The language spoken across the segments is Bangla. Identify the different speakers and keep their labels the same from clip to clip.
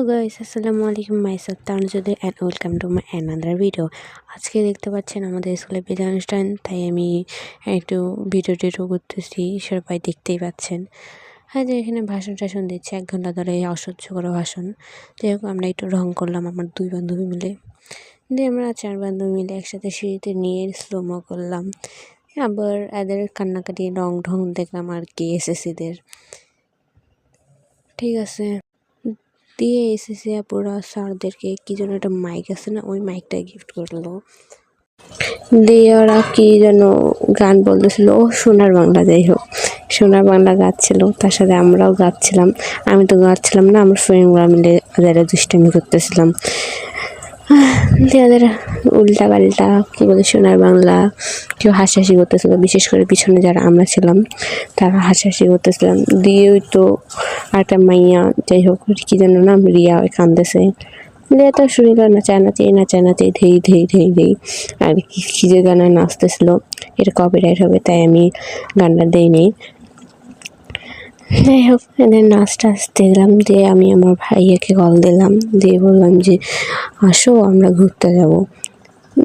Speaker 1: গাইস, আসসালামু আলাইকুম। মাইসেলফ তানজুদের and welcome to my another video. আজকে দেখতে পাচ্ছেন আমাদের স্কুলে বিদায় অনুষ্ঠান, তাই আমি একটু ভিডিও করতেছি, সবাই দেখতেই পাচ্ছেন। হ্যাঁ, যে এখানে ভাষণ টাষণ দিচ্ছে 1 ঘন্টা ধরে, অসহ্য করা ভাষণ। যাই হোক, আমরা একটু রং করলাম আমার 2 বান্ধবী মিলে। দিয়ে আমরা 4 বান্ধবী মিলে একসাথে সিঁড়িতে নিয়ে স্লোমো করলাম। আবার এদের কান্নাকাটি রং ঢং দেখলাম আর কি, এসএসসিদের। ঠিক আছে, দিয়ে এসেছে পুরা স্যারদেরকে কি যেন একটা মাইক আছে না, ওই মাইকটা গিফট করলো। দিয়ে ওরা কি যেন গান বলতেছিল, ও সোনার বাংলা। যাই হোক, সোনার বাংলা গাচ্ছিল, তার সাথে আমরাও গাচ্ছিলাম। আমি তো গাচ্ছিলাম না, আমার ফ্রেন্ডরা মিলে যারা দুষ্টামি করতেছিলাম। দিয়ে ওদের উল্টা পাল্টা কী বলে সোনার বাংলা কেউ হাসাহাসি করতেছিল, বিশেষ করে পিছনে যারা আমরা ছিলাম তারা হাসাহাসি করতেছিলাম। দিয়ে ওই তো একটা মাইয়া, যাই হোক কী যেন নাম, রিয়া, ওই কান্দেছে। দিয়ে তো শুরু করে নাচানাচি ধেই আর কী যে গানে নাচতেছিল, এটা কপিরাইট হবে তাই আমি গানটা দেইনি। যাই হোক, এদের নাচ টাচ দেখলাম। দিয়ে আমি আমার ভাইয়াকে কল দিলাম, দিয়ে বললাম যে আসো আমরা ঘুরতে যাবো।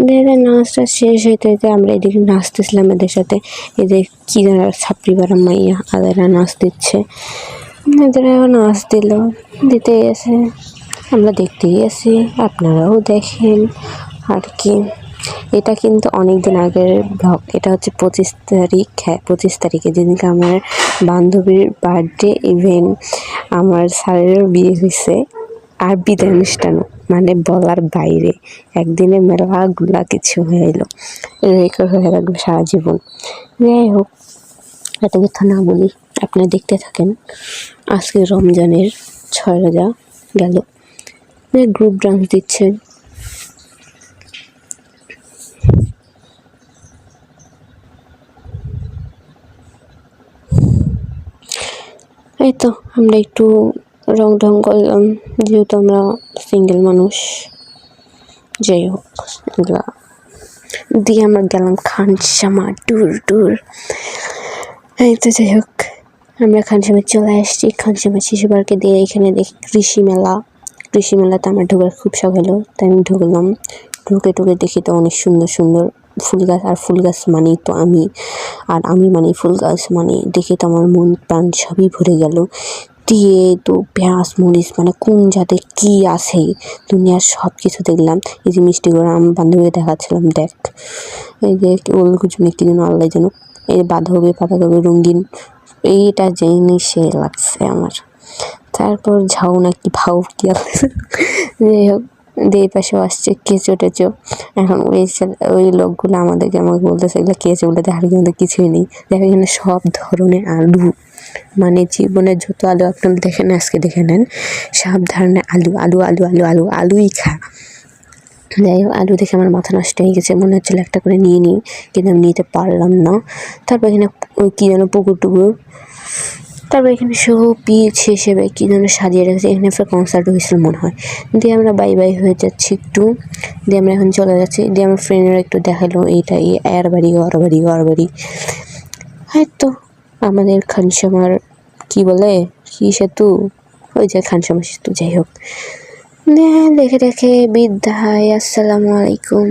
Speaker 1: দিয়ে এদের নাচ টাচ শেষ হইতে হইতে আমরা এদিকে নাচতেছিলাম এদের সাথে। এদের কী যেন ছাপড়ি পাড়া মাইয়া আদারা নাচ দিচ্ছে, এদেরও নাচ দিতে গেছে, আমরা দেখতেই আছি, আপনারাও দেখেন আর কি। এটা কিন্তু অনেক দিন আগের ব্লগ, এটা হচ্ছে 25 তারিখ। হ্যাঁ, 25 তারিখে, যেদিনকে আমার বান্ধবীর বার্থডে, ইভেন আমার স্যারেরও বিয়ে হয়েছে, আর বিদায় অনুষ্ঠানও, মানে বলার বাইরে। একদিনে মেলাগুলা কিছু হয়ে এলো, রেকর্ড হয়ে রাখবে সারা জীবন। যাই হোক, এত কথা না বলি, আপনারা দেখতে থাকেন। আজকে রমজানের 6 রোজা গেল, গ্রুপ ডান্স দিচ্ছে। এই তো আমরা একটু রং ঢং করলাম, যেহেতু আমরা সিঙ্গেল মানুষ। যাই হোক, এগুলা দিয়ে আমরা গেলাম খানসামা ট্যুর। এই তো যাই হোক, আমরা খানসামা চলে আসছি। খানসামা শিশু পার্কে, দিয়ে এখানে দেখি কৃষি মেলাতে আমার ঢোকার খুব শখ হলো, তাই আমি ঢুকলাম। ঢুকে দেখি তো অনেক সুন্দর সুন্দর ফুল গাছ, আর ফুল গাছ মানেই তো আমি, আর আমি মানে ফুল গাছ মানে, দেখে তো আমার মন প্রাণ সবই ভরে গেল। দিয়ে তো পেঁয়াজ মরিচ মানে কোন জাতের কী আছে দুনিয়ার সব কিছু দেখলাম। এই যে মিষ্টি করে আমার বান্ধবীকে দেখাচ্ছিলাম, দেখ এই যে ওলকুচুনি কী যেন আল্লাহ যেন, এই বাঁধাকপি রঙিন, এইটা জিনিসে লাগছে আমার। তারপর ঝাউ নাকি ভাউ কি আছে, যাই হোক, দিয়ে পাশেও আসছে কেঁচো। এখন ওই লোকগুলো আমাকে বলতেছে এগুলো কেঁচো বলে, দেখার কিন্তু কিছুই নেই। দেখা এখানে সব ধরনের আলু, মানে জীবনের যত আলু আপনারা দেখেন, আজকে দেখে নেন, সব ধরনের আলুই খা। যাই হোক, আলু দেখে আমার মাথা নষ্ট হয়ে গেছে, মনে হচ্ছিলো একটা করে নিয়ে নিই, কিন্তু আমি নিতে পারলাম না। তারপর এখানে ওই কী যেন পুকুর, তারপর এখানে শো পিচ হিসেবে কী যেন সাজিয়ে রেখেছে। এখানে একটা কনসার্ট হয়েছিল মনে হয়। দিয়ে আমরা বাই হয়ে যাচ্ছি একটু, দিয়ে আমরা এখন চলে যাচ্ছি। দিয়ে আমার ফ্রেন্ডরা একটু দেখালো এইটা এর বাড়ি ওর বাড়ি। হয়তো আমাদের খানসামার কী বলে, কী সেতু, ওই যে খানসামা সেতু। যাই হোক, দেখে বিদায়, আসসালামু আলাইকুম।